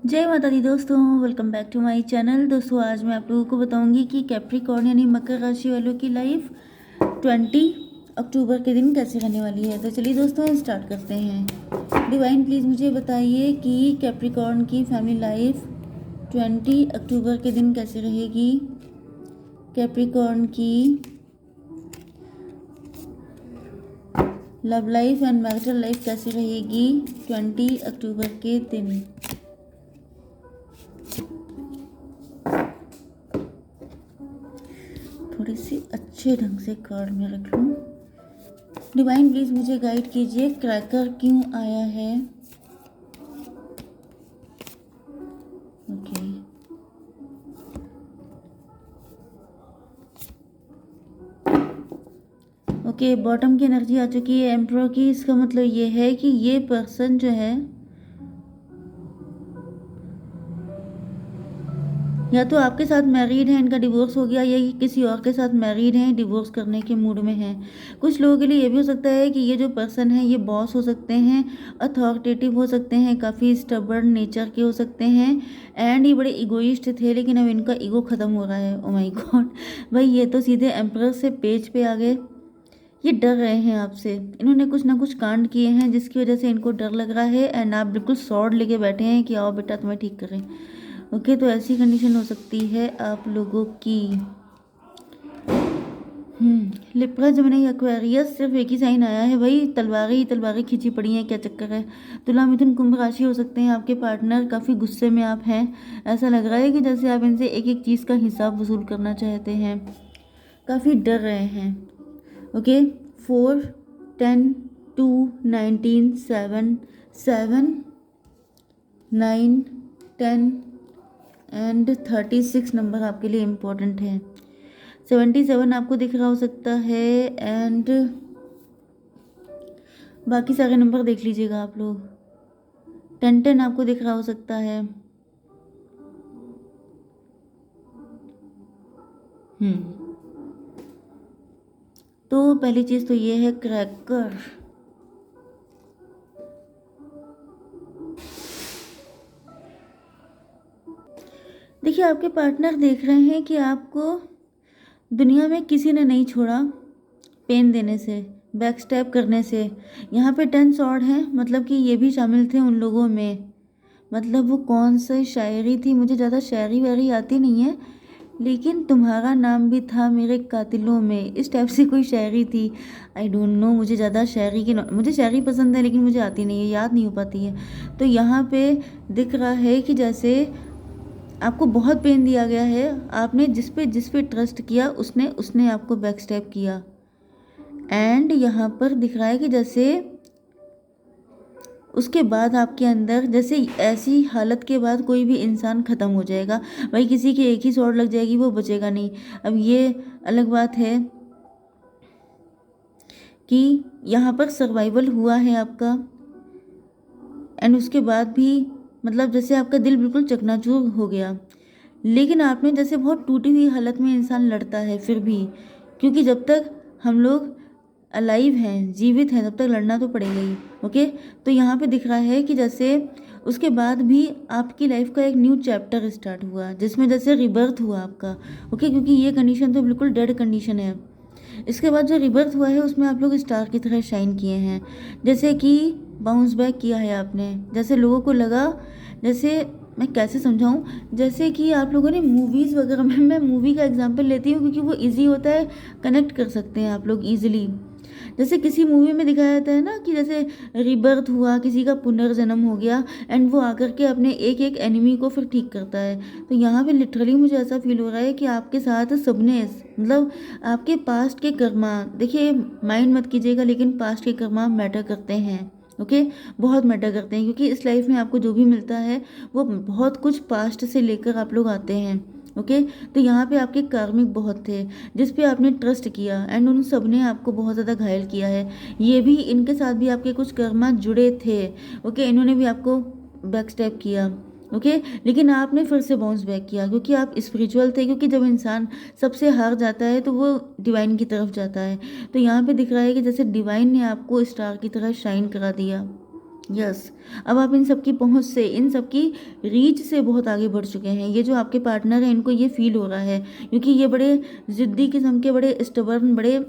जय माता दी दोस्तों, welcome back to my channel. दोस्तों आज मैं आप लोगों को बताऊंगी कि कैप्रिकॉर्न यानी मकर राशि वालों की लाइफ 20 अक्टूबर के दिन कैसे रहने वाली है। तो चलिए दोस्तों स्टार्ट करते हैं। डिवाइन प्लीज़ मुझे बताइए कि कैप्रिकॉर्न की फैमिली लाइफ 20 अक्टूबर के दिन कैसे रहेगी। कैप्रिकॉर्न की love life and marital life कैसी रहेगी 20 अक्टूबर के दिन। थोड़ी सी अच्छे ढंग से कार्ड में रख लूँ। डिवाइन प्लीज़ मुझे गाइड कीजिए, क्रैकर क्यों आया है। ओके ओके बॉटम की एनर्जी आ चुकी है एम्परर की। इसका मतलब ये है कि ये पर्सन जो है या तो आपके साथ मैरिड है, इनका डिवोर्स हो गया, या ये किसी और के साथ मैरिड हैं, डिवोर्स करने के मूड में हैं। कुछ लोगों के लिए ये भी हो सकता है कि ये जो पर्सन है ये बॉस हो सकते हैं, अथॉरिटेटिव हो सकते हैं, काफ़ी स्टबर्न नेचर के हो सकते हैं, एंड ये बड़े इगोइस्ट थे लेकिन अब इनका ईगो ख़त्म हो रहा है। ओ माय गॉड भाई, ये तो सीधे एम्परर से पेज पे आ गए। ये डर रहे हैं आपसे, इन्होंने कुछ ना कुछ कांड किए हैं जिसकी वजह से इनको डर लग रहा है, एंड आप बिल्कुल सॉर्ड लेके बैठे हैं कि आओ बेटा तुम्हें ठीक करें। ओके तो ऐसी कंडीशन हो सकती है आप लोगों की। लिब्रा जेमिनी एक्वेरियस, सिर्फ एक ही साइन आया है भाई, तलवारें ही तलवारें खींची पड़ी हैं, क्या चक्कर है। तुला मिथुन कुंभ राशि हो सकते हैं आपके पार्टनर, काफ़ी गुस्से में आप हैं। ऐसा लग रहा है कि जैसे आप इनसे एक एक चीज़ का हिसाब वसूल करना चाहते हैं, काफ़ी डर रहे हैं। ओके 4 10 2 19 7 7 9 10 एंड 36 नंबर आपके लिए इम्पोर्टेंट है। 77 आपको दिख रहा हो सकता है, एंड बाकी सारे नंबर देख लीजिएगा आप लोग। 10 आपको दिख रहा हो सकता है। तो पहली चीज़ तो ये है क्रैकर। देखिए आपके पार्टनर देख रहे हैं कि आपको दुनिया में किसी ने नहीं छोड़ा पेन देने से, बैक स्टैप करने से। यहाँ पे 10 सॉर्ड है, मतलब कि ये भी शामिल थे उन लोगों में। मतलब वो कौन सी शायरी थी, मुझे ज़्यादा शायरी वायरी आती नहीं है, लेकिन तुम्हारा नाम भी था मेरे कातिलों में, इस टाइप से कोई शायरी थी। आई डोंट नो, मुझे ज़्यादा शायरी की मुझे शायरी पसंद है लेकिन मुझे आती नहीं है, याद नहीं हो पाती है। तो यहाँ पे दिख रहा है कि जैसे आपको बहुत पेन दिया गया है, आपने जिस पे ट्रस्ट किया उसने आपको बैक स्टेप किया। एंड यहाँ पर दिख रहा है कि जैसे उसके बाद आपके अंदर, जैसे ऐसी हालत के बाद कोई भी इंसान ख़त्म हो जाएगा भाई, किसी की एक ही सौड़ लग जाएगी वो बचेगा नहीं। अब ये अलग बात है कि यहाँ पर सर्वाइवल हुआ है आपका, एंड उसके बाद भी मतलब जैसे आपका दिल बिल्कुल चकनाचूर हो गया, लेकिन आपने जैसे बहुत टूटी हुई हालत में इंसान लड़ता है फिर भी, क्योंकि जब तक हम लोग अलाइव हैं, जीवित हैं, तब तक लड़ना तो पड़ेगा ही। ओके तो यहाँ पे दिख रहा है कि जैसे उसके बाद भी आपकी लाइफ का एक न्यू चैप्टर स्टार्ट हुआ जिसमें जैसे रिबर्थ हुआ आपका। ओके क्योंकि ये कंडीशन तो बिल्कुल डेड कंडीशन है। इसके बाद जो रिबर्थ हुआ है उसमें आप लोग स्टार की तरह शाइन किए हैं, जैसे कि बाउंस बैक किया है आपने। जैसे लोगों को लगा, जैसे मैं कैसे समझाऊं, जैसे कि आप लोगों ने मूवीज़ वगैरह में, मैं मूवी का एग्जांपल लेती हूँ क्योंकि वो इजी होता है, कनेक्ट कर सकते हैं आप लोग इजीली। जैसे किसी मूवी में दिखाया जाता है ना कि जैसे रिबर्थ हुआ, किसी का पुनर्जन्म हो गया, एंड वो आकर के अपने एक एक एनिमी को फिर ठीक करता है। तो यहाँ पे लिटरली मुझे ऐसा फील हो रहा है कि आपके साथ सबने, मतलब आपके पास्ट के कर्मा, देखिए माइंड मत कीजिएगा लेकिन पास्ट के कर्मा मैटर करते हैं। ओके बहुत मैटर करते हैं, क्योंकि इस लाइफ में आपको जो भी मिलता है वो बहुत कुछ पास्ट से लेकर आप लोग आते हैं। ओके तो यहाँ पे आपके कार्मिक बहुत थे जिस पे आपने ट्रस्ट किया, एंड उन सब ने आपको बहुत ज़्यादा घायल किया है। ये भी, इनके साथ भी आपके कुछ कर्मा जुड़े थे। ओके इन्होंने भी आपको बैक स्टेप किया। ओके लेकिन आपने फिर से बाउंस बैक किया क्योंकि आप स्पिरिचुअल थे, क्योंकि जब इंसान सबसे हार जाता है तो वो डिवाइन की तरफ जाता है। तो यहाँ पे दिख रहा है कि जैसे डिवाइन ने आपको स्टार की तरह शाइन करा दिया। यस। अब आप इन सब की पहुँच से, इन सब की रीच से बहुत आगे बढ़ चुके हैं। ये जो आपके पार्टनर हैं इनको ये फ़ील हो रहा है, क्योंकि ये बड़े ज़िद्दी किस्म के, बड़े स्टबर्न, बड़े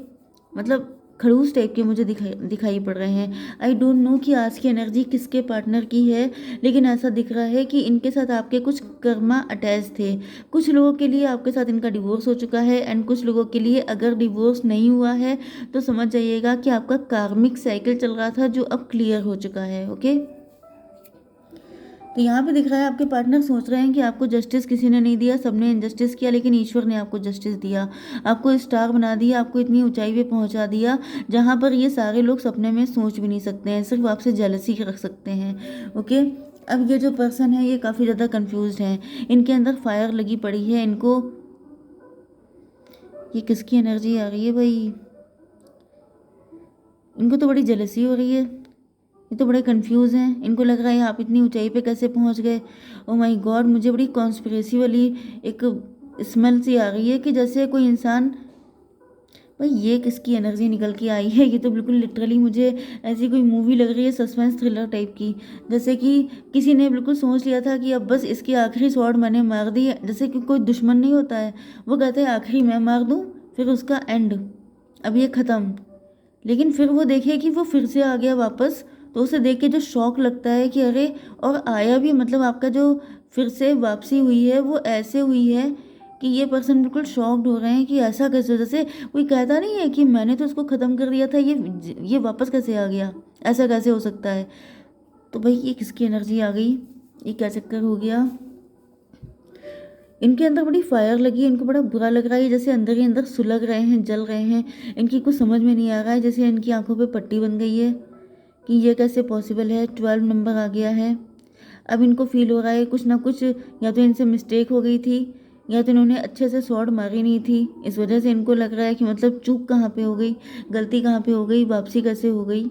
मतलब खड़ूस टाइप के मुझे दिखाई दिखाई पड़ रहे हैं। आई डोंट नो कि आज की एनर्जी किसके पार्टनर की है, लेकिन ऐसा दिख रहा है कि इनके साथ आपके कुछ कर्मा अटैच थे। कुछ लोगों के लिए आपके साथ इनका डिवोर्स हो चुका है, एंड कुछ लोगों के लिए अगर डिवोर्स नहीं हुआ है तो समझ जाइएगा कि आपका कार्मिक साइकिल चल रहा था जो अब क्लियर हो चुका है। ओके, तो यहाँ पे दिख रहा है आपके पार्टनर सोच रहे हैं कि आपको जस्टिस किसी ने नहीं दिया, सबने इनजस्टिस किया, लेकिन ईश्वर ने आपको जस्टिस दिया, आपको स्टार बना दिया, आपको इतनी ऊंचाई पे पहुंचा दिया जहाँ पर ये सारे लोग सपने में सोच भी नहीं सकते हैं, सिर्फ आपसे जेलसी रख सकते हैं। ओके, अब ये जो पर्सन है ये काफ़ी ज़्यादा कन्फ्यूज हैं, इनके अंदर फायर लगी पड़ी है इनको। ये किसकी एनर्जी आ रही है भाई? इनको तो बड़ी जेलसी हो रही है, ये तो बड़े कंफ्यूज हैं, इनको लग रहा है आप इतनी ऊंचाई पे कैसे पहुंच गए। ओ माय गॉड, मुझे बड़ी कॉन्स्पिरेसी वाली एक स्मेल सी आ रही है कि जैसे कोई इंसान, भाई ये किसकी एनर्जी निकल के आई है? ये तो बिल्कुल लिटरली मुझे ऐसी कोई मूवी लग रही है, सस्पेंस थ्रिलर टाइप की, जैसे कि किसी ने बिल्कुल सोच लिया था कि अब बस इसकी आखिरी शॉट मैंने मार दी है। जैसे कि कोई दुश्मन नहीं होता है, वो कहते हैं आखिरी मैं मार दूँ, फिर उसका एंड, अब ये ख़त्म। लेकिन फिर वो देखिए कि वो फिर से आ गया वापस, तो उसे देख के जो शौक लगता है कि अरे, और आया भी, मतलब आपका जो फिर से वापसी हुई है वो ऐसे हुई है कि ये पर्सन बिल्कुल शॉक्ड हो रहे हैं कि ऐसा कैसे, जैसे कोई कहता नहीं है कि मैंने तो उसको ख़त्म कर दिया था, ये वापस कैसे आ गया, ऐसा कैसे हो सकता है। तो भाई ये किसकी एनर्जी आ गई, ये क्या चक्कर हो गया? इनके अंदर बड़ी फायर लगी है, इनको बड़ा बुरा लग रहा है, जैसे अंदर ही अंदर सुलग रहे हैं, जल रहे हैं। इनकी कुछ समझ में नहीं आ रहा है, जैसे इनकी आंखों पे पट्टी बन गई है कि ये कैसे पॉसिबल है। 12 नंबर आ गया है। अब इनको फील हो रहा है कुछ ना कुछ, या तो इनसे मिस्टेक हो गई थी, या तो इन्होंने अच्छे से शॉट मारी नहीं थी, इस वजह से इनको लग रहा है कि मतलब चूक कहाँ पे हो गई, गलती कहाँ पे हो गई, वापसी कैसे हो गई।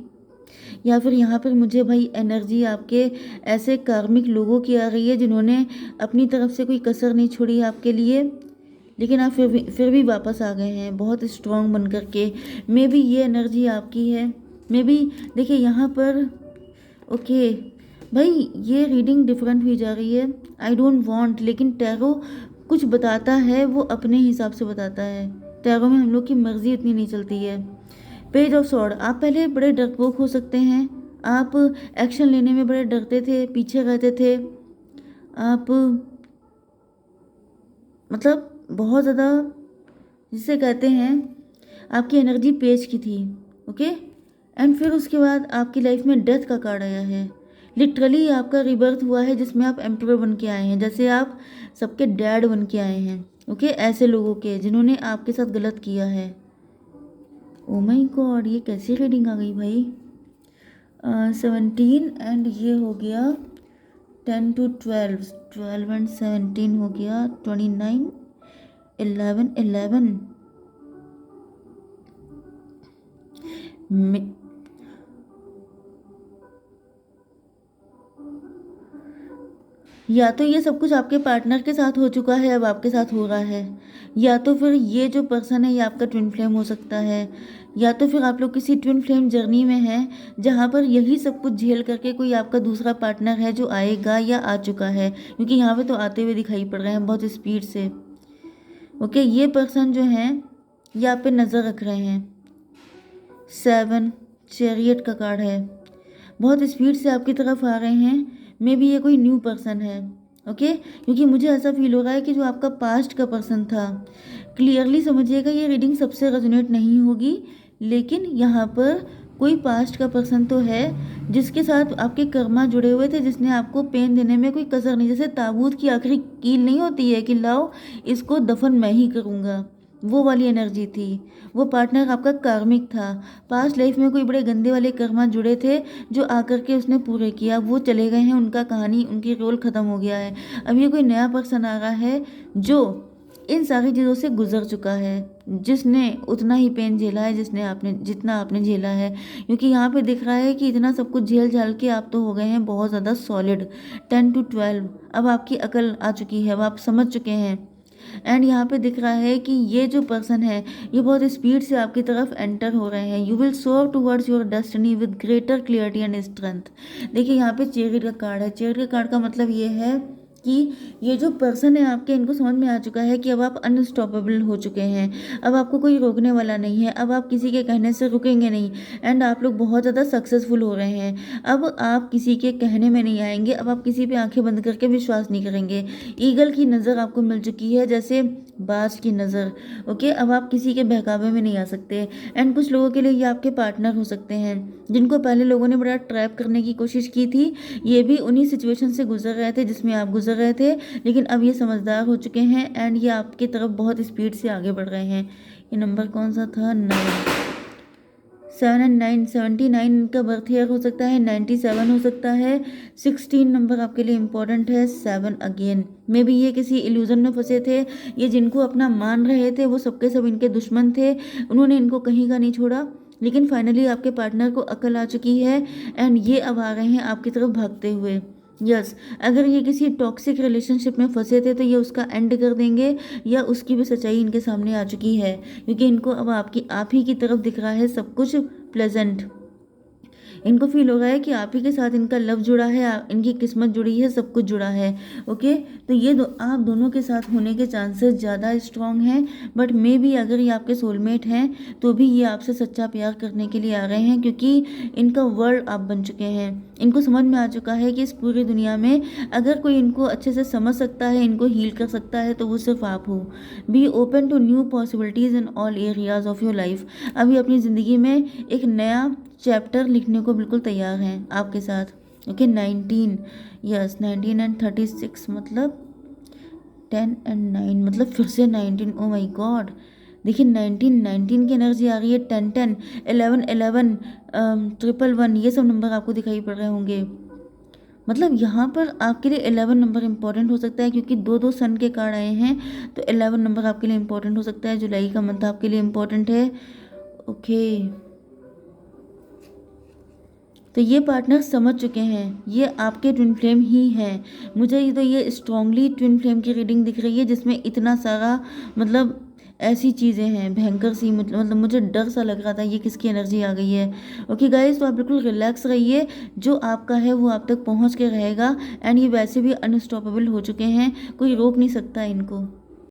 या फिर यहाँ पर मुझे भाई एनर्जी आपके ऐसे कार्मिक लोगों की आ रही है जिन्होंने अपनी तरफ से कोई कसर नहीं छोड़ी आपके लिए, लेकिन आप फिर भी वापस आ गए हैं बहुत स्ट्रांग बन कर के। मे बी ये एनर्जी आपकी है, मे बी। देखिए यहाँ पर, ओके भाई ये रीडिंग डिफरेंट हुई जा रही है, आई डोंट वांट, लेकिन टैरो कुछ बताता है वो अपने हिसाब से बताता है। टैरो में हम लोग की मर्जी इतनी नहीं चलती है। पेज ऑफ सॉर्ड, आप पहले बड़े डरपोक हो सकते हैं, आप एक्शन लेने में बड़े डरते थे, पीछे रहते थे, आप मतलब बहुत ज़्यादा, जिसे कहते हैं आपकी एनर्जी पेज की थी। ओके, एंड फिर उसके बाद आपकी लाइफ में डेथ का कार्ड आया है। लिटरली आपका रिबर्थ हुआ है जिसमें आप एम्परर बन के आए हैं, जैसे आप सबके डैड बन के आए हैं। ओके, ऐसे लोगों के जिन्होंने आपके साथ गलत किया है। ओ माय गॉड, ये कैसी रीडिंग आ गई भाई? 17 एंड ये हो गया 10 to 12, 12 एंड 17 हो गया 29, 11, 11 में। या तो ये सब कुछ आपके पार्टनर के साथ हो चुका है, अब आपके साथ हो रहा है, या तो फिर ये जो पर्सन है ये आपका ट्विन फ्लेम हो सकता है, या तो फिर आप लोग किसी ट्विन फ्लेम जर्नी में हैं जहाँ पर यही सब कुछ झेल करके कोई आपका दूसरा पार्टनर है जो आएगा या आ चुका है, क्योंकि यहाँ पे तो आते हुए दिखाई पड़ रहे हैं बहुत स्पीड से। ओके, ये पर्सन जो है ये आप पे नज़र रख रहे हैं। 7 चैरियट का कार्ड है, बहुत स्पीड से आपकी तरफ आ रहे हैं। मे बी ये कोई न्यू पर्सन है। ओके, क्योंकि मुझे ऐसा फील हो रहा है कि जो आपका पास्ट का पर्सन था, क्लियरली समझिएगा ये रीडिंग सबसे रेजोनेट नहीं होगी, लेकिन यहाँ पर कोई पास्ट का पर्सन तो है जिसके साथ आपके कर्मा जुड़े हुए थे, जिसने आपको पेन देने में कोई कसर नहीं, जैसे ताबूत की आखिरी कील नहीं होती है कि लाओ इसको दफन मैं ही करूँगा, वो वाली एनर्जी थी। वो पार्टनर आपका कार्मिक था, पास्ट लाइफ में कोई बड़े गंदे वाले कर्मा जुड़े थे जो आकर के उसने पूरे किया, वो चले गए हैं, उनका कहानी, उनकी रोल ख़त्म हो गया है। अब ये कोई नया पर्सन आ रहा है जो इन सारी चीज़ों से गुजर चुका है, जिसने उतना ही पेन झेला है जितना आपने झेला है, क्योंकि यहाँ पे दिख रहा है कि इतना सब कुछ झेल झाल के आप तो हो गए हैं बहुत ज़्यादा सॉलिड। 10 to 12, अब आपकी अकल आ चुकी है, अब आप समझ चुके हैं एंड यहाँ पे दिख रहा है कि ये जो पर्सन है ये बहुत स्पीड से आपकी तरफ एंटर हो रहे हैं। यू विल सोर towards your destiny with greater clarity and strength. देखिए यहाँ पे चेरियट का कार्ड है। चेरियट का कार्ड का मतलब ये है कि ये जो पर्सन है आपके, इनको समझ में आ चुका है कि अब आप अनस्टॉपेबल हो चुके हैं। अब आपको कोई रोकने वाला नहीं है। अब आप किसी के कहने से रुकेंगे नहीं एंड आप लोग बहुत ज़्यादा सक्सेसफुल हो रहे हैं। अब आप किसी के कहने में नहीं आएंगे। अब आप किसी पे आंखें बंद करके विश्वास नहीं करेंगे। ईगल की नज़र आपको मिल चुकी है, जैसे बाज की नज़र। ओके, अब आप किसी के बहकावे में नहीं आ सकते। एंड कुछ लोगों के लिए ये आपके पार्टनर हो सकते हैं, जिनको पहले लोगों ने बड़ा ट्रैप करने की कोशिश की थी। ये भी उन्हीं सिचुएशन से गुजर रहे थे जिसमें आप गुजर रहे थे, लेकिन अब ये समझदार हो चुके हैं एंड ये आपकी तरफ बहुत स्पीड से आगे बढ़ रहे हैं। ये नंबर कौन सा था? 9, 7 एंड 9, 79 का बर्थ ईयर हो सकता है, 97 हो सकता है, 16 नंबर आपके लिए इंपॉर्टेंट है, 7 अगेन। मे बी ये किसी इल्यूजन में फंसे थे। ये जिनको अपना मान रहे थे वो सबके सब इनके दुश्मन थे। उन्होंने इनको कहीं का नहीं छोड़ा, लेकिन फाइनली आपके पार्टनर को अकल आ चुकी है एंड ये अब आ रहे हैं आपकी तरफ भागते हुए। यस, अगर ये किसी टॉक्सिक रिलेशनशिप में फंसे थे तो ये उसका एंड कर देंगे, या उसकी भी सच्चाई इनके सामने आ चुकी है, क्योंकि इनको अब आप ही की तरफ दिख रहा है सब कुछ प्लेजेंट। इनको फील हो रहा है कि आप ही के साथ इनका लव जुड़ा है, इनकी किस्मत जुड़ी है, सब कुछ जुड़ा है। ओके, तो ये आप दोनों के साथ होने के चांसेस ज़्यादा स्ट्रांग हैं। बट मे बी अगर ये आपके सोलमेट हैं तो भी ये आपसे सच्चा प्यार करने के लिए आ रहे हैं, क्योंकि इनका वर्ल्ड आप बन चुके हैं। इनको समझ में आ चुका है कि इस पूरी दुनिया में अगर कोई इनको अच्छे से समझ सकता है, इनको हील कर सकता है, तो वो सिर्फ आप हो। Be open to new possibilities in all areas of your life. अभी अपनी ज़िंदगी में एक नया चैप्टर लिखने को बिल्कुल तैयार हैं आपके साथ। ओके, 19, यस, 19 एंड 36 मतलब 10 एंड 9 मतलब फिर से 19। ओ माय गॉड, देखिए 19 की एनर्जी आ रही है। 10 10, 11 11, 111, ये सब नंबर आपको दिखाई पड़ रहे होंगे। मतलब यहाँ पर आपके लिए 11 नंबर इंपॉर्टेंट हो सकता है, क्योंकि दो दो सन के कार्ड आए हैं, तो 11 नंबर आपके लिए इंपॉर्टेंट हो सकता है। जुलाई का मंथ आपके लिए इंपॉर्टेंट है। ओके, तो ये पार्टनर समझ चुके हैं ये आपके ट्विन फ्लेम ही हैं। मुझे ये स्ट्रांगली ट्विन फ्लेम की रीडिंग दिख रही है, जिसमें इतना सारा मतलब ऐसी चीज़ें हैं भयंकर सी। मतलब मुझे डर सा लग रहा था ये किसकी एनर्जी आ गई है। ओके गाइस, तो आप बिल्कुल रिलैक्स रहिए। जो आपका है वो आप तक पहुंच के रहेगा एंड ये वैसे भी अनस्टॉपेबल हो चुके हैं, कोई रोक नहीं सकता इनको।